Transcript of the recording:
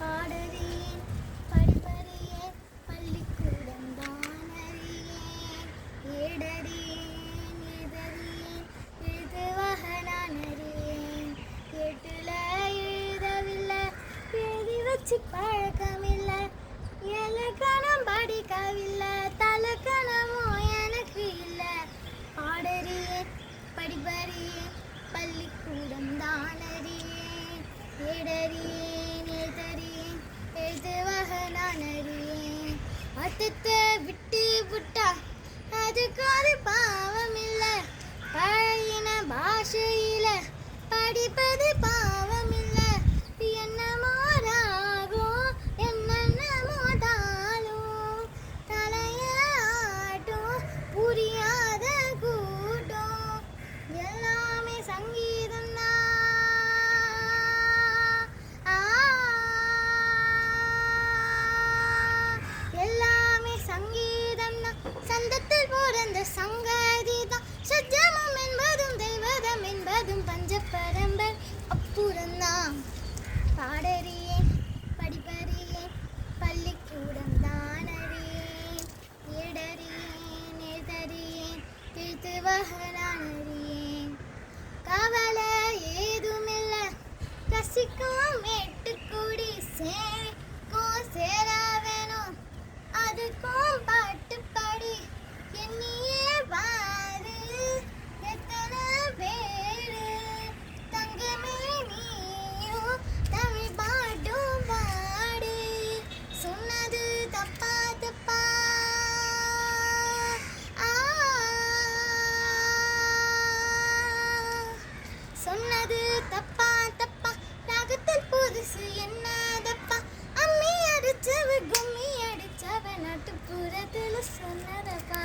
பாடறியேன் படிப்பறியேன் பள்ளிக்கூடம் தான் அறியேன் ஏடறியேன் எதறியேன் எழுதுவக நான் அறியேன் எட்டுல எழுதவில்லை எழுதி வச்சு பழக்கமில்லை இலக்கணம் படிக்கவில்லை தலக்கணமும் எனக்கு இல்லை பாடறியேன் படிப்பறியேன் பள்ளிக்கூடம் தான் அறியேன் ஏடறியேன் எழுதறியேன் எழுதுவக நான் அறியேன் அத்தத்தை விட்டு விட்டா அதுக்கு அது பாவம் இல்லை பழகின பாஷையில படிப்பது பாவம் இல்லை என்னமோ ராகம் என்னென்னமோ தாளும் தலைய ஆட்டும் புரியாத கூட்டம் எல்லாமே சங்கீதம் எல்லாமே சங்கீதம் சந்தத்தில் பிறந்த சங்கதி தான் சஜ்ஜமம் என்பதும் தெய்வதம் என்பதும் பஞ்சப்பரம்பர் அப்புறம்தான் பாடறியேன் படிப்பறியேன் பள்ளிக்கூடம் தான் அறியேன் ஏடறியேன் எழுதறியேன் எழுத்துவக நான் அறியேன் கவலை ஏதுமில்லை ரசிக்கும் எட்டுக்கூடி சேரும் சேர வேணும் அதுக்கும் பாட்டு பாடி என்னையே பாரு எத்தனை பேரு தங்கமே நீயும் தமிழ் பாட்டும் பாடு சொன்னது தப்பா தப்பா சொன்னது தப்பா தப்பா ராகத்தில் புதுசு என்ன தப்பா அம்மி அடிச்சவ கும்மி அடிச்சவ நாட்டுப்புறத்துல சொன்னதப்பா